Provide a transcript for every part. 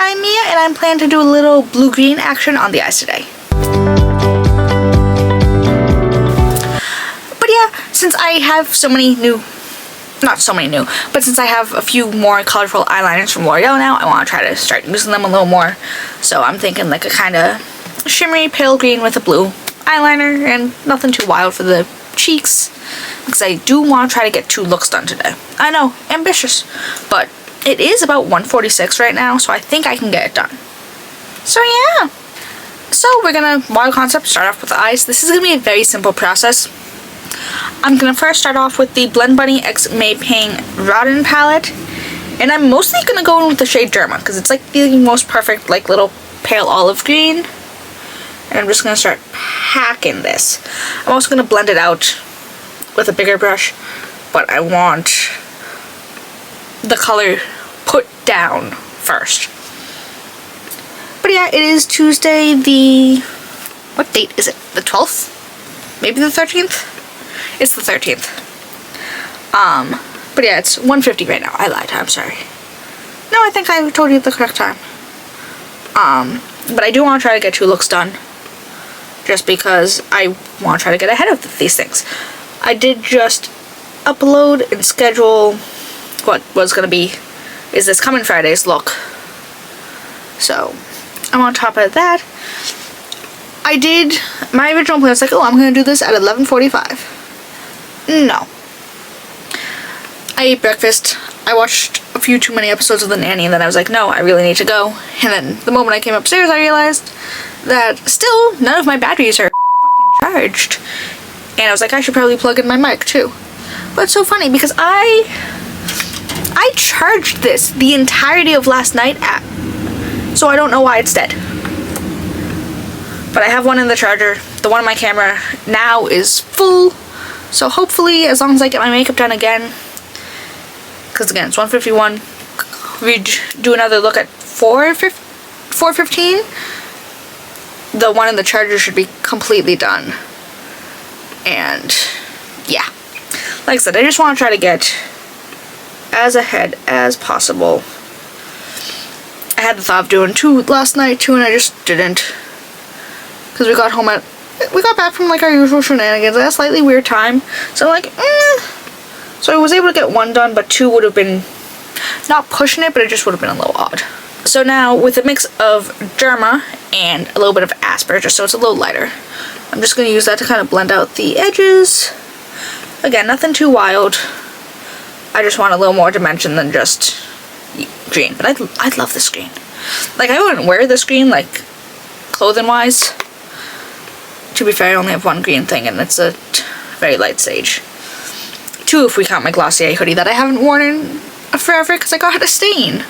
I'm Mia, and I'm planning to do a little blue-green action on the eyes today. But yeah, since I have so many new, not so many new, but since I have a few more colorful eyeliners from L'Oreal now, I want to try to start using them a little more. So I'm thinking like a kind of shimmery pale green with a blue eyeliner, and nothing too wild for the cheeks, because I do want to try to get 2 looks done today. I know, ambitious, but it is about 1:46 right now, so I think I can get it done. So yeah. So we're gonna, wild concept, start off with the eyes. This is gonna be a very simple process. I'm gonna first start off with the Blend Bunny X May Pang Rodden palette, and I'm mostly gonna go in with the shade Derma, because it's like the most perfect, like, little pale olive green. And I'm just gonna start packing this. I'm also gonna blend it out with a bigger brush, but I want the color put down first. But yeah, it is Tuesday the, what date is it? The 12th? Maybe the 13th? It's the 13th. But yeah, it's 1:50 right now. I lied, I'm sorry. No, I think I told you the correct time. But I do want to try to get 2 looks done, just because I want to try to get ahead of these things. I did just upload and schedule what was going to be, is this coming Friday's look. So, I'm on top of that. My original plan was like, oh, I'm going to do this at 11:45. No. I ate breakfast. I watched a few too many episodes of The Nanny, and then I was like, no, I really need to go. And then the moment I came upstairs, I realized that still none of my batteries are charged. And I was like, I should probably plug in my mic too. But it's so funny because I charged this the entirety of last night, so I don't know why it's dead. But I have one in the charger. The one on my camera now is full. So hopefully, as long as I get my makeup done again, because again, it's 1:51. We do another look at 4:15. The one in the charger should be completely done. And yeah, like I said, I just want to try to get as ahead as possible. I had the thought of doing 2 last night too, and I just didn't, because we got back from like our usual shenanigans at a slightly weird time. So I'm like, So I was able to get 1 done, but 2 would have been not pushing it, but it just would have been a little odd. So now, with a mix of Derma and a little bit of Asper, just so it's a little lighter, I'm just going to use that to kind of blend out the edges. Again, nothing too wild. I just want a little more dimension than just green. But I'd love this green. Like, I wouldn't wear this green, like, clothing-wise. To be fair, I only have 1 green thing, and it's a very light sage. 2 if we count my Glossier hoodie that I haven't worn in forever because I got a stain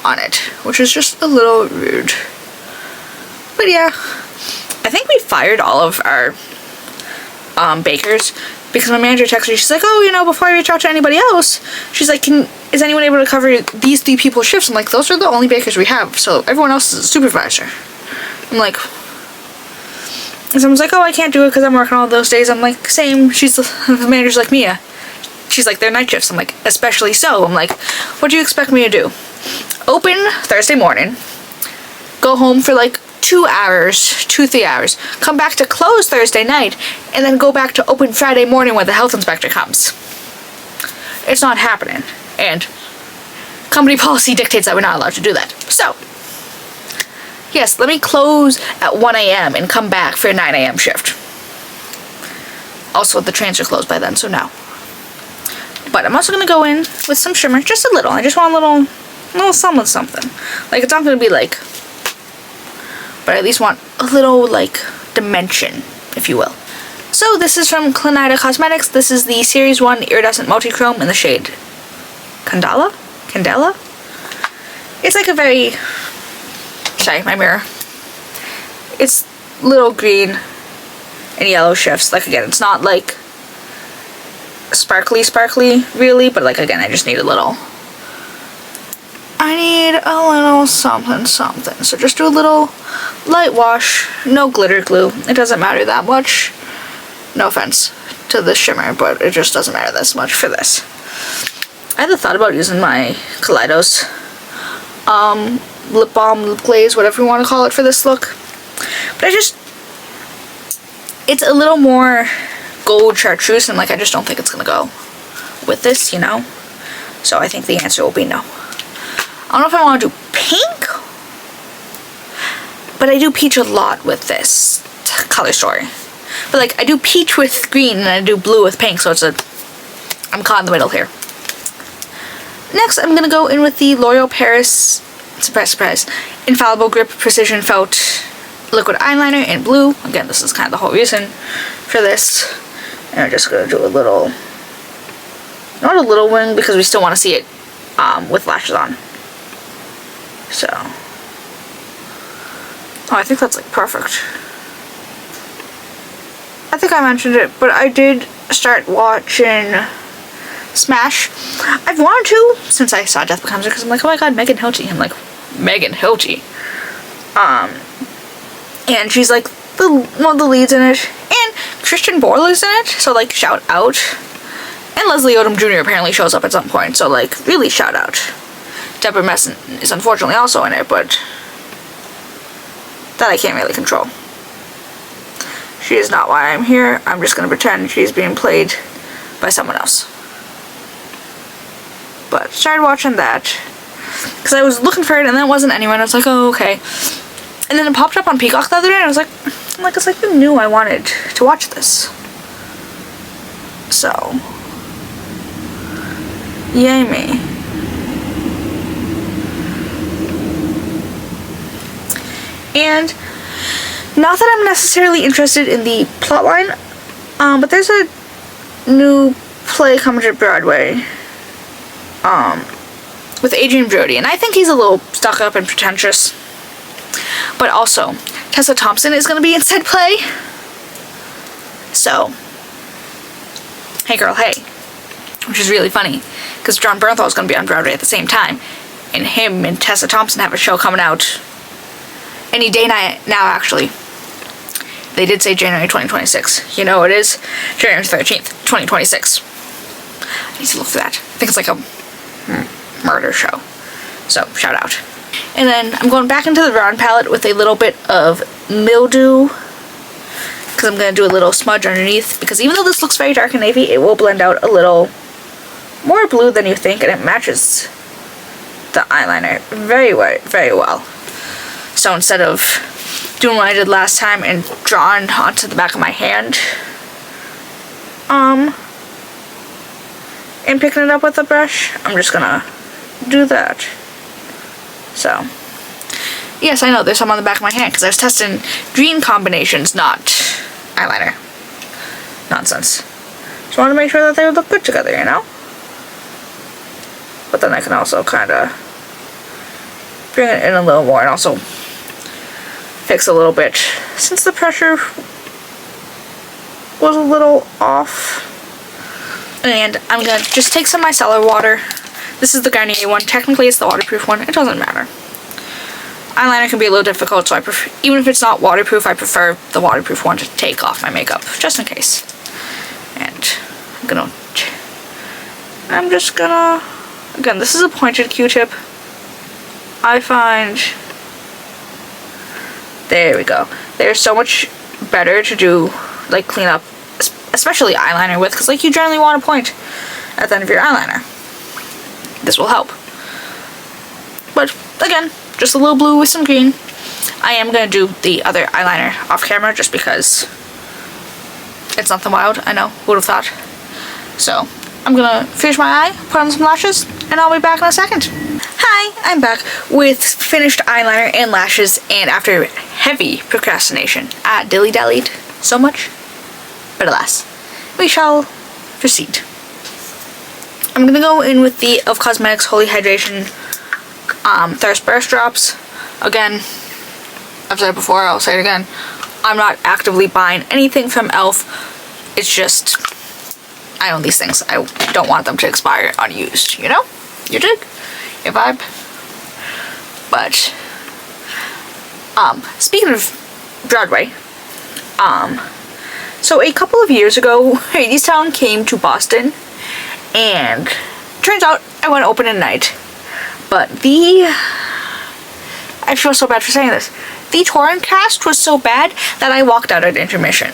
on it, which is just a little rude. But yeah, I think we fired all of our bakers because my manager texted me. She's like, oh, you know, before I reach out to anybody else, she's like, is anyone able to cover these 3 people's shifts? I'm like, those are the only bakers we have, so everyone else is a supervisor. I'm like, and someone's like, oh, I can't do it because I'm working all those days. I'm like, same. The manager's like, Mia. She's like, they're night shifts. I'm like, especially so. I'm like, what do you expect me to do? Open Thursday morning, go home for like 2 hours, 2-3 hours, come back to close Thursday night, and then go back to open Friday morning when the health inspector comes. It's not happening. And company policy dictates that we're not allowed to do that. So, yes, let me close at 1 a.m. and come back for a 9 a.m. shift. Also, the trains are closed by then, so no. But I'm also going to go in with some shimmer, just a little. I just want a little something. Like, it's not going to be like, but I at least want a little, like, dimension, if you will. So this is from Clionadh Cosmetics. This is the Series 1 Iridescent Multichrome in the shade Candela? It's like a very, sorry, my mirror. It's little green and yellow shifts. Like, again, it's not like sparkly really, but like, again, I just need a little, something. So just do a little light wash, no glitter glue. It doesn't matter that much. No offense to the shimmer, but it just doesn't matter this much for this. I had the thought about using my Kaleidos lip balm, lip glaze, whatever you want to call it for this look. But it's a little more gold chartreuse, and like I just don't think it's gonna go with this, you know? So I think the answer will be no. I don't know if I want to do pink, but I do peach a lot with this color story. But like I do peach with green and I do blue with pink, so I'm caught in the middle here. Next, I'm gonna go in with the L'Oreal Paris, surprise, surprise, Infallible Grip Precision Felt Liquid Eyeliner in blue. Again, this is kind of the whole reason for this. And I'm just gonna do a little, not a little wing because we still want to see it with lashes on. So, oh, I think that's like perfect. I think I mentioned it, but I did start watching Smash. I've wanted to since I saw Death Becomes Her, because I'm like, oh my god, Megan Hilty. I'm like, Megan Hilty. And she's like one of the leads in it, and Christian Borle's in it, so like shout out. And Leslie Odom Jr. apparently shows up at some point, so like really shout out. Deborah Messing is unfortunately also in it, but that I can't really control. She is not why I'm here. I'm just gonna pretend she's being played by someone else. But started watching that because I was looking for it and then it wasn't anywhere. And I was like, oh, okay. And then it popped up on Peacock the other day, and I was like, it's like you knew I wanted to watch this. So, yay me. And not that I'm necessarily interested in the plotline, but there's a new play coming to Broadway with Adrian Brody, and I think he's a little stuck up and pretentious. But also, Tessa Thompson is going to be in said play. So, hey girl, hey. Which is really funny, because John Bernthal is going to be on Broadway at the same time, and him and Tessa Thompson have a show coming out any day now, actually. They did say January 2026. You know what it is? January 13th, 2026. I need to look for that. I think it's like a murder show. So, shout out. And then I'm going back into the brown palette with a little bit of Mildew, because I'm going to do a little smudge underneath, because even though this looks very dark and navy, it will blend out a little more blue than you think, and it matches the eyeliner very well. So instead of doing what I did last time and drawing onto the back of my hand, and picking it up with a brush, I'm just gonna do that. So, yes, I know there's some on the back of my hand because I was testing green combinations, not eyeliner. Nonsense. Just wanted to make sure that they would look good together, you know? But then I can also kind of bring it in a little more and also fix a little bit since the pressure was a little off. And I'm gonna just take some micellar water. This is the Garnier one. Technically it's the waterproof one. It doesn't matter. Eyeliner can be a little difficult, so I prefer, even if it's not waterproof, I prefer the waterproof one to take off my makeup, just in case. And I'm just gonna, again, this is a pointed Q-tip. I find, there we go. They're so much better to do, like, clean up, especially eyeliner with, because, like, you generally want to point at the end of your eyeliner. This will help. But, again, just a little blue with some green. I am going to do the other eyeliner off camera just because it's nothing wild. I know, who would have thought. So, I'm going to finish my eye, put on some lashes, and I'll be back in a second. Hi, I'm back with finished eyeliner and lashes, and after heavy procrastination, I dilly-dallied so much. But alas, we shall proceed. I'm going to go in with the e.l.f. Cosmetics Holy Hydration Thirst Burst Drops. Again, I've said it before, I'll say it again. I'm not actively buying anything from e.l.f. It's just, I own these things. I don't want them to expire unused, you know? You dig? Your vibe? But, speaking of Broadway, so a couple of years ago, Hadestown came to Boston, and turns out I went open at night. But the I feel so bad for saying this. The torrent cast was so bad that I walked out at intermission.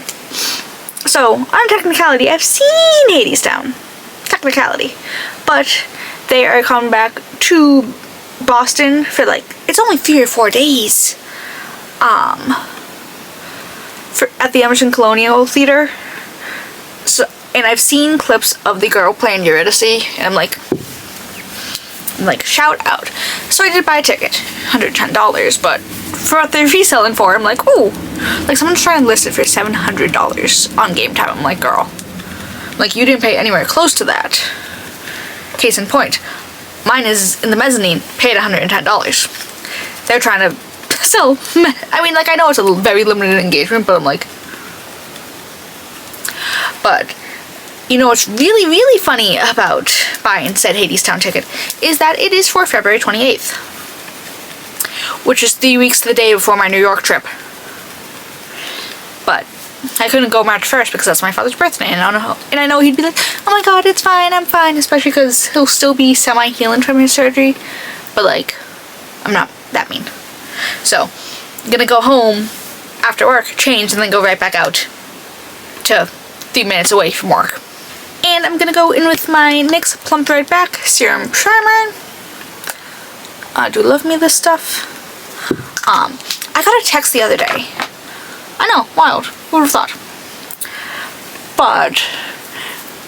So, on technicality, I've seen Hadestown. Technicality. But they are coming back to Boston for like, it's only 3 or 4 days. At the Emerson Colonial Theater. So, and I've seen clips of the girl playing Iridescent, and I'm like, shout out. So I did buy a ticket, $110, but for what they're reselling for, I'm like, ooh, like someone's trying to list it for $700 on Game Time. I'm like, girl, like you didn't pay anywhere close to that. Case in point, mine is in the mezzanine, paid $110. They're trying to still, I mean, like I know it's a very limited engagement, but I'm like, but you know what's really, really funny about buying said Hadestown ticket is that it is for February 28th, which is 3 weeks to the day before my New York trip. But I couldn't go March 1st because that's my father's birthday, and I know he'd be like, oh my god, it's fine, I'm fine, especially because he'll still be semi-healing from his surgery, but like, I'm not that mean. So, I'm gonna go home after work, change, and then go right back out to 3 minutes away from work. And I'm gonna go in with my NYX Plump Right Back Serum Primer. I do love me this stuff. I got a text the other day. I know, wild. Who would have thought? But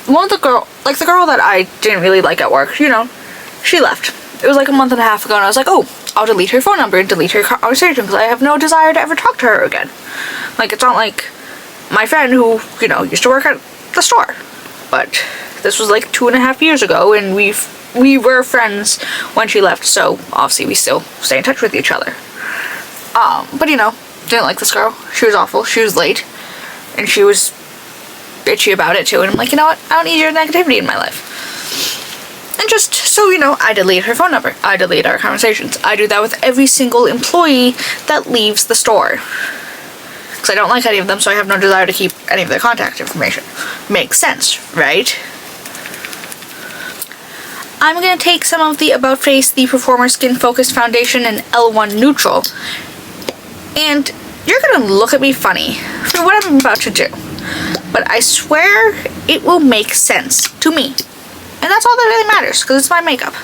one of the girl that I didn't really like at work, you know, she left. It was like a month and a half ago, and I was like, oh, I'll delete her phone number and delete her conversation because I have no desire to ever talk to her again. Like, it's not like my friend who, you know, used to work at the store. But this was like 2.5 years ago, and we were friends when she left, so obviously we still stay in touch with each other. But you know, didn't like this girl. She was awful. She was late, and she was bitchy about it too. And I'm like, you know what? I don't need your negativity in my life. And just so you know, I delete her phone number. I delete our conversations. I do that with every single employee that leaves the store. Because I don't like any of them, so I have no desire to keep any of their contact information. Makes sense, right? I'm going to take some of the About Face, the Performer Skin Focused Foundation, and L1 Neutral, and you're going to look at me funny for what I'm about to do. But I swear it will make sense to me. And that's all that really matters, because it's my makeup.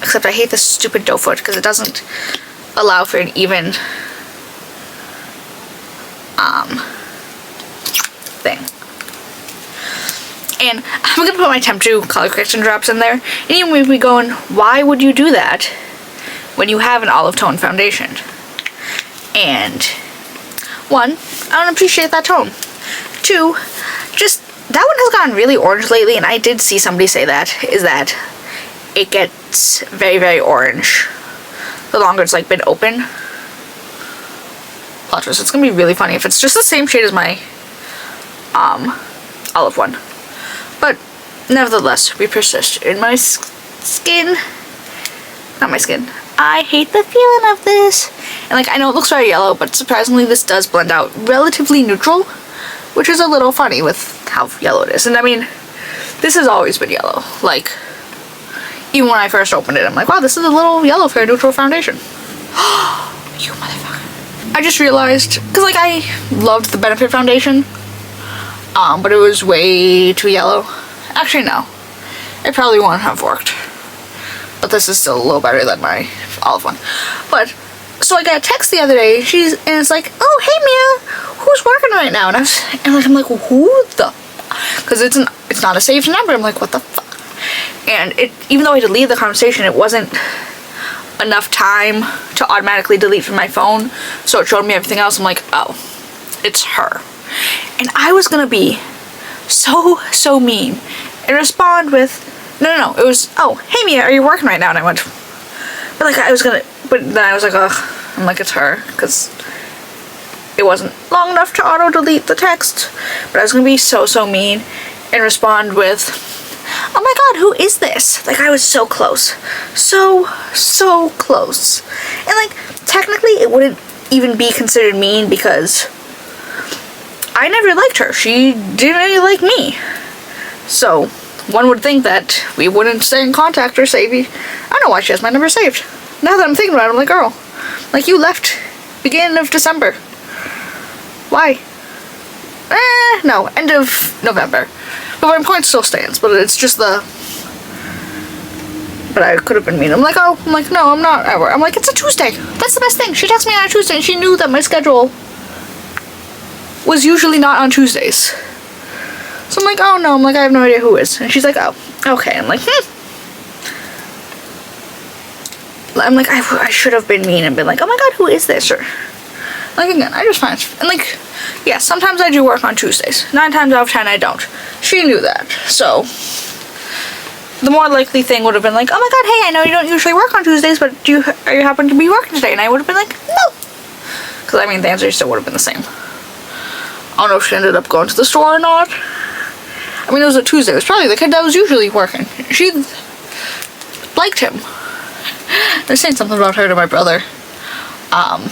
Except I hate this stupid doe foot, because it doesn't allow for an even thing. And I'm gonna put my Temp 2 color correction drops in there. And you may be going, why would you do that when you have an olive tone foundation? And 1, I don't appreciate that tone. 2, just that one has gotten really orange lately, and I did see somebody say that, is that it gets very, very orange the longer it's like been open. Plot twist, it's gonna be really funny if it's just the same shade as my olive one. But nevertheless, we persist in my skin. Not my skin. I hate the feeling of this. And like, I know it looks very yellow, but surprisingly this does blend out relatively neutral, which is a little funny with how yellow it is. And I mean, this has always been yellow. Like, even when I first opened it, I'm like, wow, this is a little yellow for a neutral foundation. You motherfucker. I just realized, because like I loved the Benefit foundation, but it was way too yellow. Actually, no. It probably wouldn't have worked. But this is still a little better than my olive one. But, so I got a text the other day, and it's like, oh, hey Mia, who's working right now? And I'm like, who the? Because it's not a saved number. I'm like, what the fuck? And even though I deleted the conversation, it wasn't enough time to automatically delete from my phone, so it showed me everything else. I'm like, oh, it's her. And I was gonna be so mean and respond with, no, it was, oh, hey Mia, are you working right now? And I went, but like but then I was like, ugh, I'm like, it's her, because it wasn't long enough to auto delete the text. But I was gonna be so mean and respond with, oh my god, who is this? Like, I was so close. So close. And like, technically it wouldn't even be considered mean because I never liked her. She didn't really like me. So one would think that we wouldn't stay in contact or save. I don't know why she has my number saved. now that I'm thinking about it, I'm like, girl, like, you left beginning of December. Why? No, end of November. But my point still stands, but it's just the... But I could have been mean. I'm like, no, I'm not at work. I'm like, it's a Tuesday. That's the best thing. She texted me on a Tuesday, and she knew that my schedule was usually not on Tuesdays. So I'm like, oh no, I'm like, I have no idea who is. And she's like, oh, okay. I'm like, I'm like, I should have been mean and been like, oh my god, who is this? Or, like, again, I just find, and like, yeah, sometimes I do work on Tuesdays. 9 times out of 10, I don't. She knew that. So, the more likely thing would have been like, oh my god, hey, I know you don't usually work on Tuesdays, but are you happen to be working today? And I would have been like, no. Because, I mean, the answer still would have been the same. I don't know if she ended up going to the store or not. I mean, it was a Tuesday. It was probably the kid that was usually working. She liked him. They're saying something about her to my brother. I'm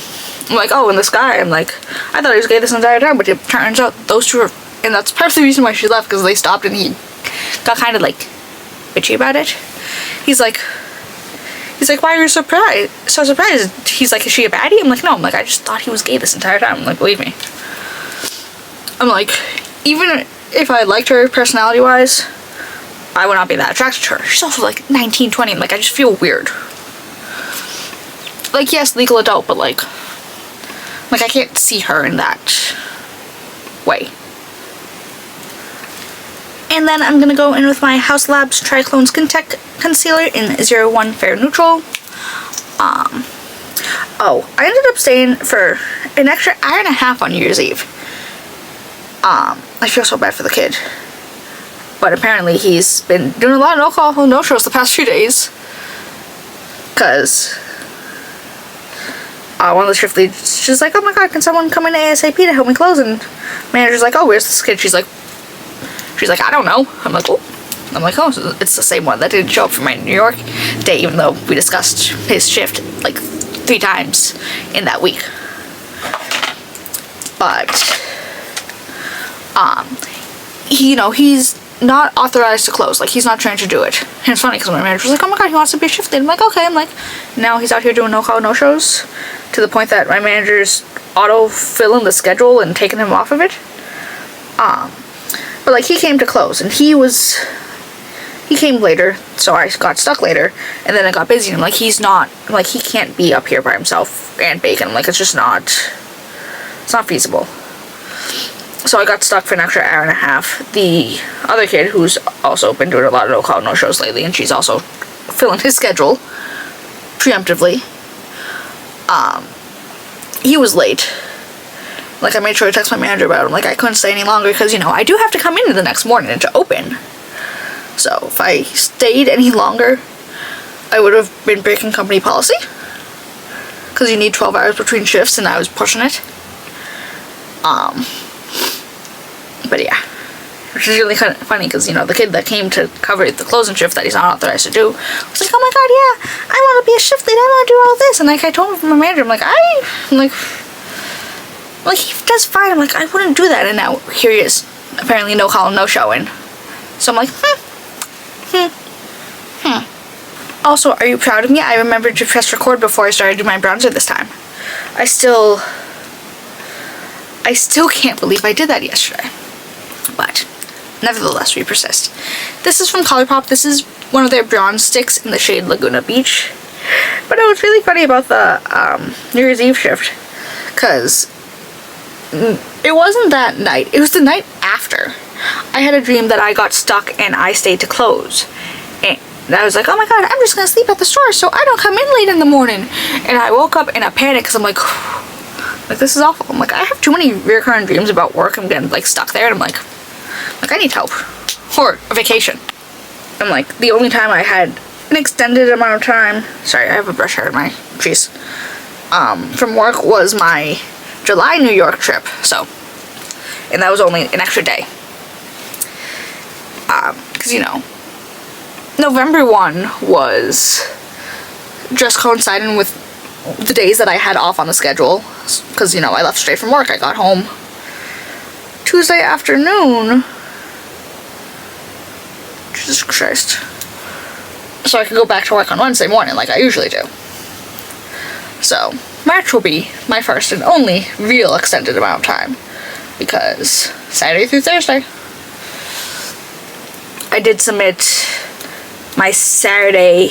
like, oh, and this guy, I'm like, I thought he was gay this entire time, but it turns out those two are, and that's part of the reason why she left, because they stopped and he got kind of like bitchy about it. He's like, why are you so surprised? He's like, is she a baddie? I'm like, no. I'm like, I just thought he was gay this entire time. I'm like, believe me. I'm like, even if I liked her personality-wise, I would not be that attracted to her. She's also like 19, 20. I'm like, I just feel weird. Like, yes, legal adult, but like I can't see her in that way. And then I'm gonna go in with my Haus Labs Trichlone Skin Tech Concealer in 01 Fair Neutral. Oh, I ended up staying for an extra hour and a half on New Year's Eve. I feel so bad for the kid. But apparently he's been doing a lot of no-call, no-shows the past few days. Because one of the shift leads, she's like, oh my god, can someone come in ASAP to help me close? And manager's like, oh, where's this kid? She's like, I don't know. I'm like, oh. It's the same one that didn't show up for my New York day, even though we discussed his shift like 3 times in that week. But he's not authorized to close. Like, he's not trained to do it. And it's funny because my manager was like, oh my god, he wants to be a shift lead. I'm like, okay. I'm like, now he's out here doing no-call, no-shows to the point that my manager's auto-filling the schedule and taking him off of it. But like, he came to close and he came later, so I got stuck later, and then I got busy, and I'm like, he's not, like, he can't be up here by himself and bacon. Like, it's just not, it's not feasible. So I got stuck for an extra hour and a half. The other kid, who's also been doing a lot of no-call, no-shows lately, and she's also filling his schedule preemptively, he was late. Like, I made sure to text my manager about it. I'm like, I couldn't stay any longer because, I do have to come in the next morning to open. So if I stayed any longer, I would have been breaking company policy. Because you need 12 hours between shifts, and I was pushing it. But yeah. Which is really kind of funny because, the kid that came to cover the closing shift that he's not authorized to do was like, oh my god, yeah, I want to be a shift lead, I want to do all this. And like, I told my manager, I'm like, he does fine. I'm like, I wouldn't do that. And now here he is. Apparently no call, no showing. So I'm like, Also, are you proud of me? I remembered to press record before I started doing my bronzer this time. I still can't believe I did that yesterday. But nevertheless, we persist. This is from Colourpop. This is one of their bronze sticks in the shade Laguna Beach. But it was really funny about the New Year's Eve shift, because it wasn't that night. It was the night after. I had a dream that I got stuck and I stayed to close. And I was like, oh my god, I'm just going to sleep at the store so I don't come in late in the morning. And I woke up in a panic because I'm like, this is awful. I'm like, I have too many recurring dreams about work. I'm getting like stuck there, and I'm like, I need help. Or a vacation. I'm like, the only time I had an extended amount of time, sorry, I have a brush hair in my crease, from work was my July New York trip. So, and that was only an extra day. Because, November 1 was just coinciding with the days that I had off on the schedule. Because, I left straight from work. I got home Tuesday afternoon. Jesus Christ. So I could go back to work on Wednesday morning like I usually do. So March will be my first and only real extended amount of time, because Saturday through Thursday I did submit my Saturday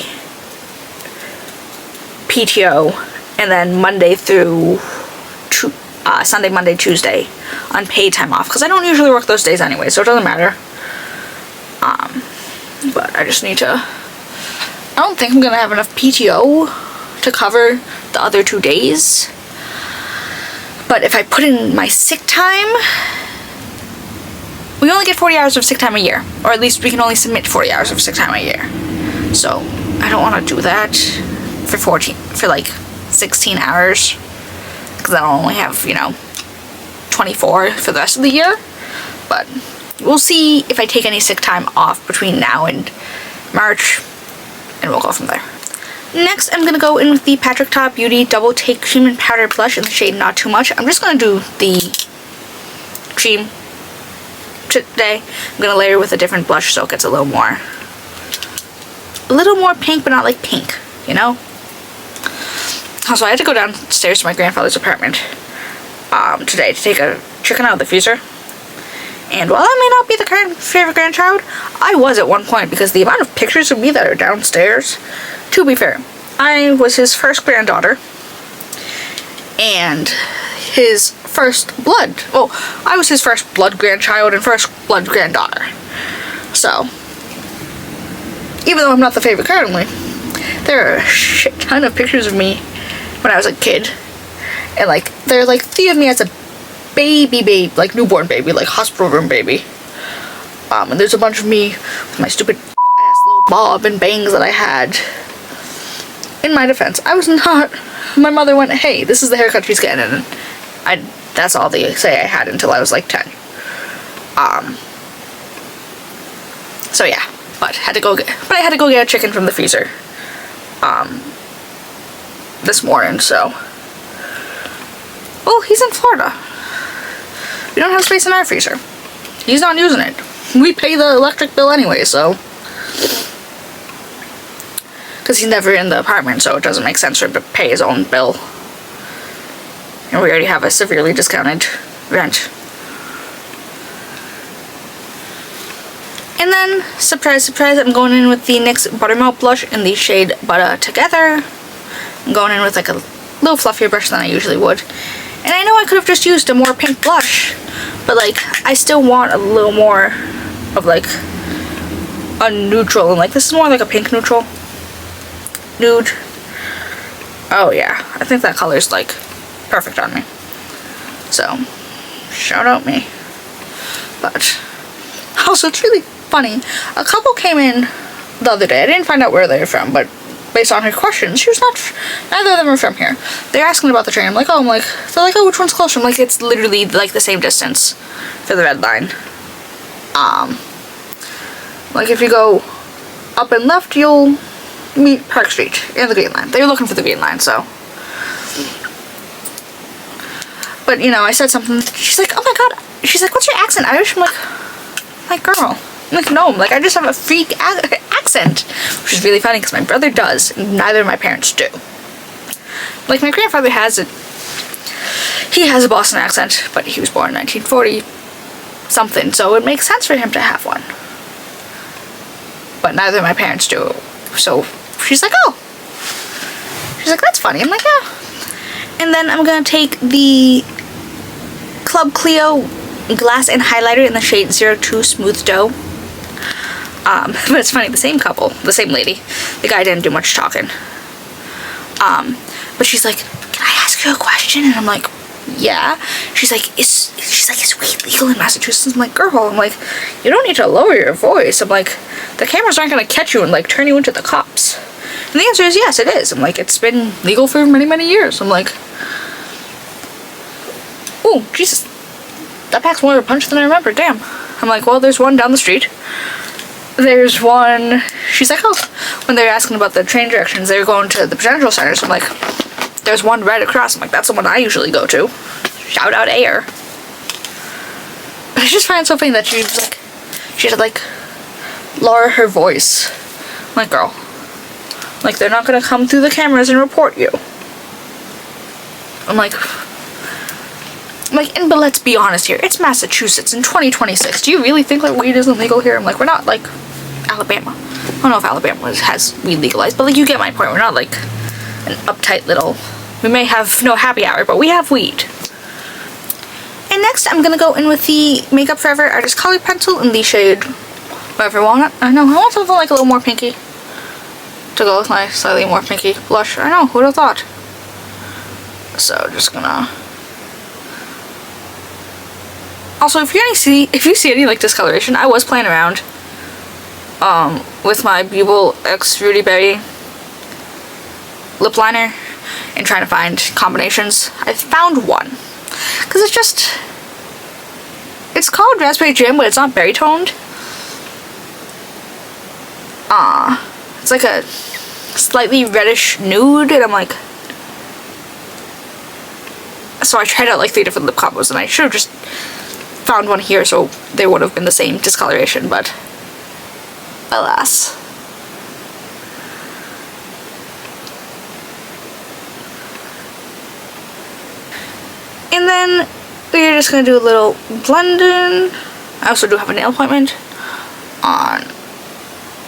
PTO, and then Monday through Sunday, Monday, Tuesday unpaid time off, because I don't usually work those days anyway, so it doesn't matter. But I just need to, I don't think I'm gonna have enough PTO to cover the other 2 days, but if I put in my sick time, we only get 40 hours of sick time a year, or at least we can only submit 40 hours of sick time a year. So I don't want to do that for like 16 hours, because I'll only have, 24 for the rest of the year. But we'll see if I take any sick time off between now and March, and we'll go from there. Next, I'm going to go in with the Patrick Ta Beauty Double Take Cream and Powder Blush in the shade Not Too Much. I'm just going to do the cream today. I'm going to layer with a different blush so it gets a little more pink, but not like pink, Also, I had to go downstairs to my grandfather's apartment today to take a chicken out of the freezer. And while I may not be the current favorite grandchild, I was at one point, because the amount of pictures of me that are downstairs, to be fair, I was his first granddaughter, and his first blood, well, I was his first blood grandchild and first blood granddaughter. So, even though I'm not the favorite currently, there are a shit ton of pictures of me when I was a kid, and like, there are like 3 of me as a baby, like newborn baby, like hospital room baby, and there's a bunch of me with my stupid ass little bob and bangs that I had. In my defense, I was not, my mother went, hey, this is the haircut she's getting, and that's all they say I had until I was like 10. So yeah, but I had to go get a chicken from the freezer this morning. So, well, he's in Florida. We don't have space in our freezer. He's not using it. We pay the electric bill anyway, so, because he's never in the apartment, so it doesn't make sense for him to pay his own bill. And we already have a severely discounted rent. And then, surprise, surprise, I'm going in with the NYX Buttermelt blush in the shade Butter Together. I'm going in with like a little fluffier brush than I usually would. And I know I could have just used a more pink blush, but like, I still want a little more of like a neutral, and like this is more like a pink neutral. Nude. Oh yeah, I think that color's like perfect on me. So, shout out me. But, also it's really funny. A couple came in the other day. I didn't find out where they were from, but based on her questions, neither of them are from here. They're asking about the train. I'm like, they're like, oh, which one's closer? I'm like, it's literally like the same distance for the red line. Like if you go up and left, you'll meet Park Street and the Green Line. They were looking for the Green Line, so. But, I said something. She's like, oh my god. She's like, what's your accent? Irish? I'm like, girl. I'm like, no. I just have a freak accent. Which is really funny because my brother does, and neither of my parents do. Like, my grandfather has it. He has a Boston accent, but he was born in 1940 something, so it makes sense for him to have one. But neither of my parents do. So she's like, oh. She's like, that's funny. I'm like, yeah. And then I'm going to take the Club Clio Glass and Highlighter in the shade 02 Smooth Dough. But it's funny, the same couple, the same lady. The guy didn't do much talking. But she's like, can I ask you a question? And I'm like, yeah. She's like, is weed legal in Massachusetts? I'm like, girl, you don't need to lower your voice. I'm like, the cameras aren't going to catch you and like turn you into the cops. And the answer is yes, it is. I'm like, it's been legal for many, many years. I'm like, oh, Jesus. That packs more of a punch than I remember, damn. I'm like, well, there's one down the street. There's one, she's like, oh, when they were asking about the train directions, they were going to the Prudential Center, so I'm like, there's one right across. I'm like, that's the one I usually go to. Shout out Air. But I just find it so funny that she had to like, lower her voice. I'm like, girl, like, they're not gonna come through the cameras and report you. I'm like, but let's be honest here. It's Massachusetts in 2026. Do you really think like weed isn't legal here? I'm like, we're not like Alabama. I don't know if Alabama has weed legalized, but like you get my point. We're not like an uptight little. We may have no happy hour, but we have weed. And next, I'm gonna go in with the Makeup Forever Artist Color Pencil in the shade whatever I want. I know I want something like a little more pinky to go with my slightly more pinky blush. I know, who'd have thought? So just gonna. Also, if you see any like discoloration, I was playing around with my Bubble X Rudy Berry lip liner and trying to find combinations. I found one because it's called Raspberry Jam, but it's not berry toned. It's like a slightly reddish nude, and I'm like, so I tried out like 3 different lip combos, and I should have just found one here so they would have been the same discoloration, but alas. And then we're just gonna do a little blending. I also do have a nail appointment on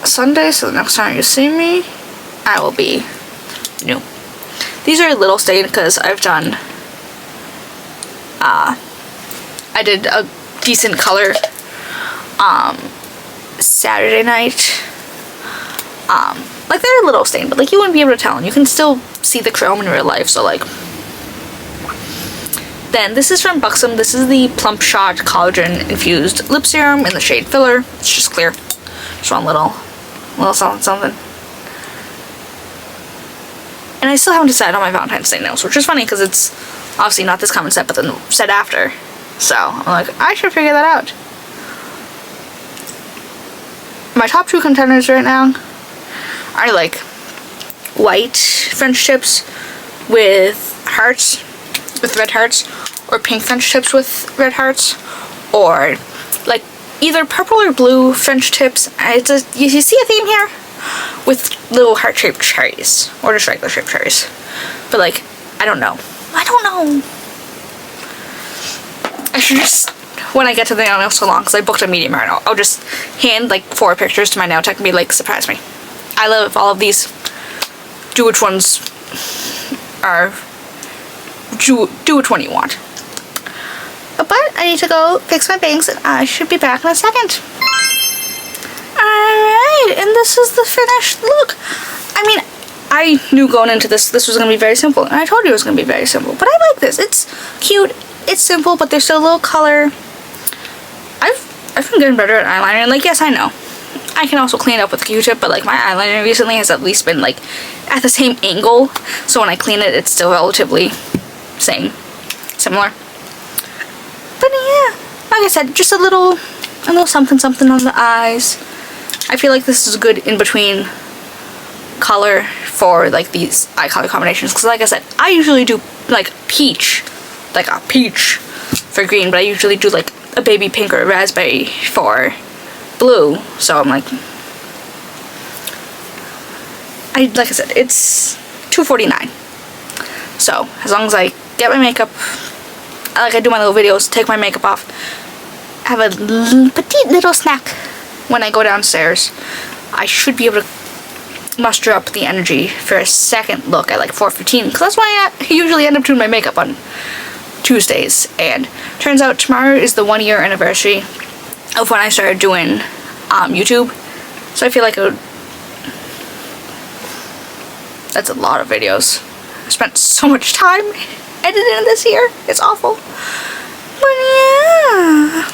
Sunday, so the next time you see me, I will be new. These are a little stained because I've done I did a decent color Saturday night. Like they're a little stained, but like you wouldn't be able to tell, and you can still see the chrome in real life, so like. Then this is from Buxom. This is the Plump Shot Collagen Infused Lip Serum in the shade Filler. It's just clear. Just one little something. And I still haven't decided on my Valentine's Day nails, which is funny because it's obviously not this common set, but the set after. So I'm like, I should figure that out. My top 2 contenders right now are like white French tips with hearts, with red hearts, or pink French tips with red hearts, or like either purple or blue French tips. You see a theme here with little heart-shaped cherries, or just regular shaped cherries. But like, I don't know. I should just, when I get to the nail salon, because I booked a medium right now, I'll just hand like 4 pictures to my nail tech and be like, surprise me. I love all of these. Do which ones are, do which one you want. But I need to go fix my bangs, and I should be back in a second. Alright, and this is the finished look. I mean, I knew going into this was going to be very simple, and I told you it was going to be very simple, but I like this. It's cute, it's simple, but there's still a little color. I've been getting better at eyeliner, and like, yes, I know. I can also clean it up with a Q-tip, but like my eyeliner recently has at least been like at the same angle, so when I clean it, it's still relatively similar. But yeah, like I said, just a little something on the eyes. I feel like this is a good in-between color for like these eye color combinations, because like I said, I usually do like peach, like a peach for green, but I usually do like a baby pink or a raspberry for blue. So I'm like I said, it's $2.49. So as long as I get my makeup, I do my little videos, take my makeup off, have a petite little snack when I go downstairs, I should be able to muster up the energy for a second look at like 4:15, because that's why I usually end up doing my makeup on Tuesdays. And turns out tomorrow is the 1-year anniversary of when I started doing YouTube, so I feel like that's a lot of videos. I spent so much time editing this year, it's awful. But yeah,